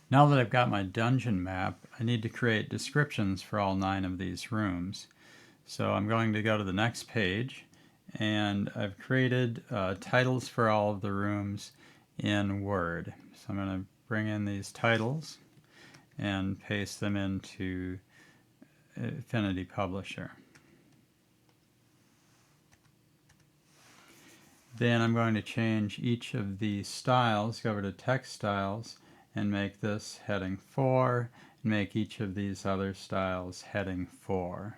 Now that I've got my dungeon map, I need to create descriptions for all 9 of these rooms. So I'm going to go to the next page, and I've created titles for all of the rooms in Word. So I'm going to bring in these titles and paste them into Affinity Publisher. Then I'm going to change each of these styles, go over to text styles, and make this heading 4, and make each of these other styles heading 4.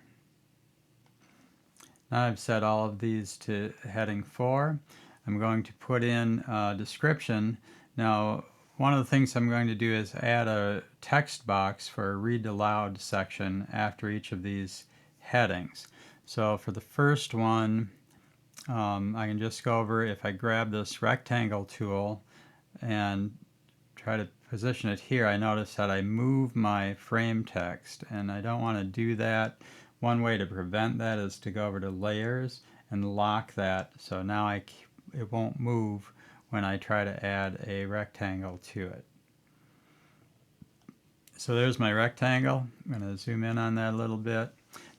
Now I've set all of these to heading 4. I'm going to put in a description. Now, one of the things I'm going to do is add a text box for a read-aloud section after each of these headings. So for the first one, I can just go over, if I grab this rectangle tool and try to position it here, I notice that I move my frame text, and I don't want to do that. One way to prevent that is to go over to layers and lock that, so now it won't move when I try to add a rectangle to it. So there's my rectangle. I'm going to zoom in on that a little bit.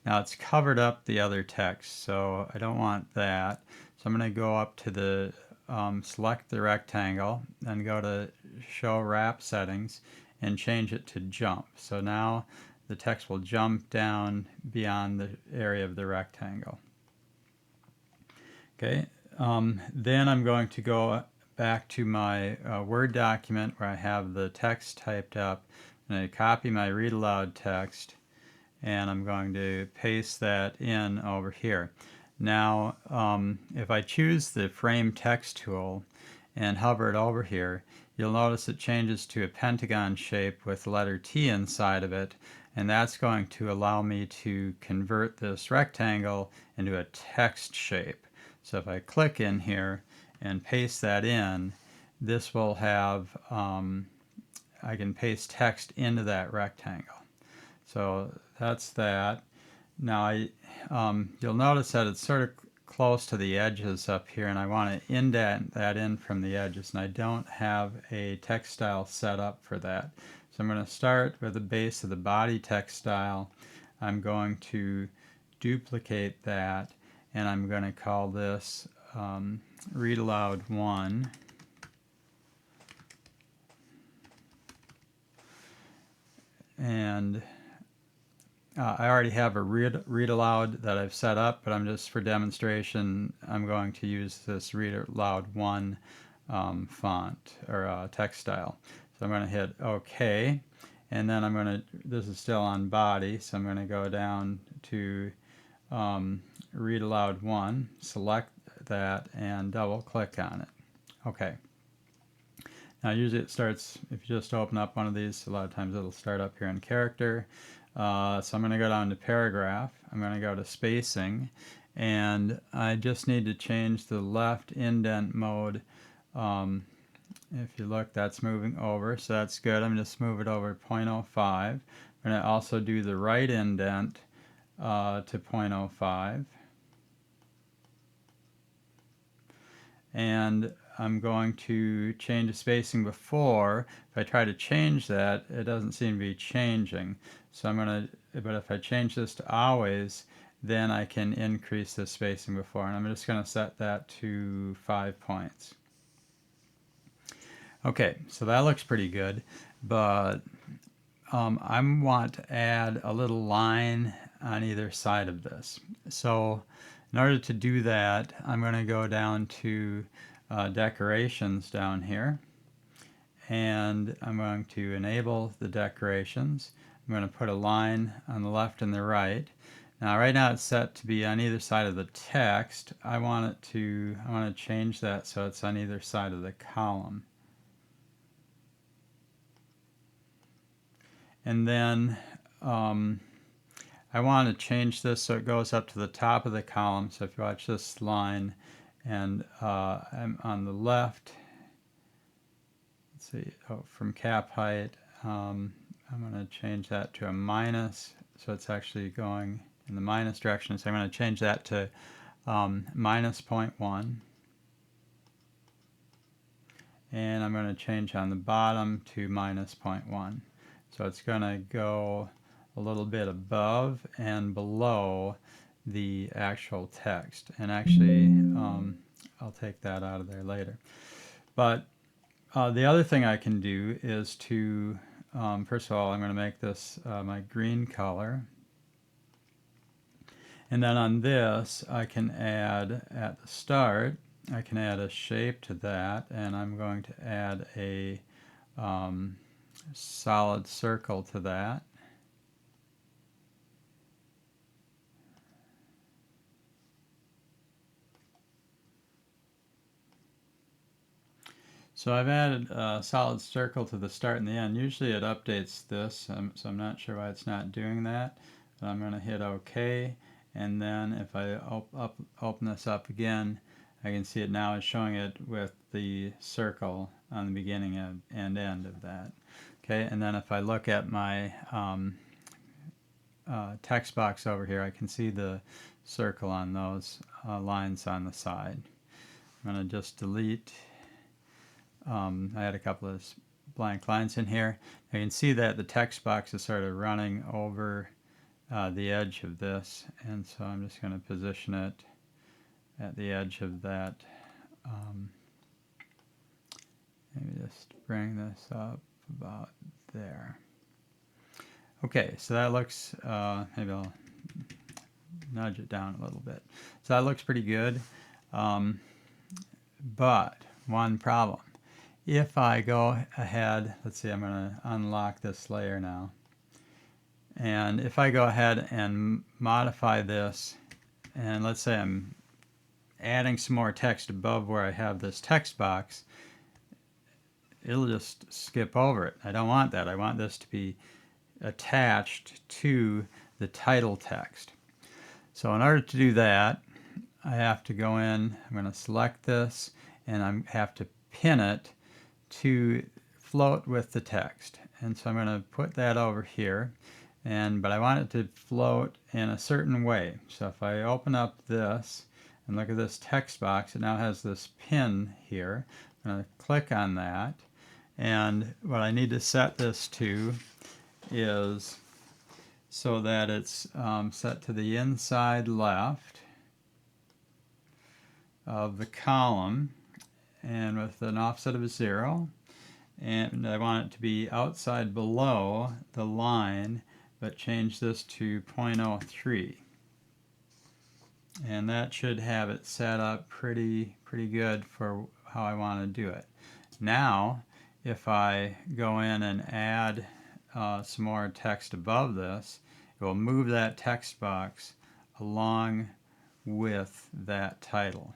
Now it's covered up the other text, so I don't want that. So I'm going to go up to the select the rectangle and go to show wrap settings and change it to jump. So now the text will jump down beyond the area of the rectangle. Okay, then I'm going to go back to my Word document where I have the text typed up, and I copy my read aloud text, and I'm going to paste that in over here. Now, if I choose the frame text tool and hover it over here, you'll notice it changes to a pentagon shape with the letter T inside of it, and that's going to allow me to convert this rectangle into a text shape. So if I click in here and paste that in, this will have, I can paste text into that rectangle. So that's that. Now you'll notice that it's sort of close to the edges up here, and I want to indent that in from the edges, and I don't have a text style set up for that. So I'm going to start with the base of the body text style. I'm going to duplicate that, and I'm going to call this read aloud 1. And I already have a read aloud that I've set up, but I'm just, for demonstration, I'm going to use this read aloud 1 font or text style. So I'm going to hit OK, and then I'm going to, this is still on body, so I'm going to go down to read aloud 1, select that, and double click on it. Okay. Now usually it starts, if you just open up one of these, a lot of times it'll start up here in character. So I'm going to go down to paragraph. I'm going to go to spacing, and I just need to change the left indent mode. If you look, that's moving over, so that's good. I'm just move it over 0.05. I'm going to also do the right indent to 0.05. And I'm going to change the spacing before. If I try to change that, it doesn't seem to be changing. So I'm going to, but if I change this to always, then I can increase the spacing before. And I'm just going to set that to 5 points. Okay, so that looks pretty good, but I want to add a little line on either side of this. So in order to do that, I'm going to go down to decorations down here, and I'm going to enable the decorations. I'm going to put a line on the left and the right. Now right now it's set to be on either side of the text. I want to change that so it's on either side of the column. And then I want to change this so it goes up to the top of the column. So if you watch this line, and I'm on the left, let's see, from cap height, I'm going to change that to a minus, so it's actually going in the minus direction. So I'm going to change that to minus 0.1. and I'm going to change on the bottom to -0.1. So it's going to go a little bit above and below the actual text. And actually, I'll take that out of there later. But the other thing I can do is to, first of all, I'm going to make this my green color. And then on this, I can add at the start, I can add a shape to that, and I'm going to add a solid circle to that. So I've added a solid circle to the start and the end. Usually it updates this, so I'm not sure why it's not doing that. But I'm going to hit OK, and then if I open this up again, I can see it now is showing it with the circle on the beginning and end of that. Okay, and then if I look at my text box over here, I can see the circle on those lines on the side. I'm going to just delete. I had a couple of blank lines in here. You can see that the text box is sort of running over the edge of this, and so I'm just going to position it at the edge of that. Maybe just bring this up about there. Okay, so that looks, maybe I'll nudge it down a little bit. So that looks pretty good, but one problem. If I go ahead, let's see, I'm going to unlock this layer now. And if I go ahead and modify this, and let's say I'm adding some more text above where I have this text box, it'll just skip over it. I don't want that. I want this to be attached to the title text. So in order to do that, I have to go in, I'm going to select this, and I have to pin it to float with the text. And so I'm going to put that over here, but I want it to float in a certain way. So if I open up this and look at this text box, it now has this pin here. I'm going to click on that, and what I need to set this to is so that it's set to the inside left of the column, and with an offset of 0, and I want it to be outside below the line, but change this to 0.03, and that should have it set up pretty good for how I want to do it. Now if I go in and add some more text above this, it will move that text box along with that title.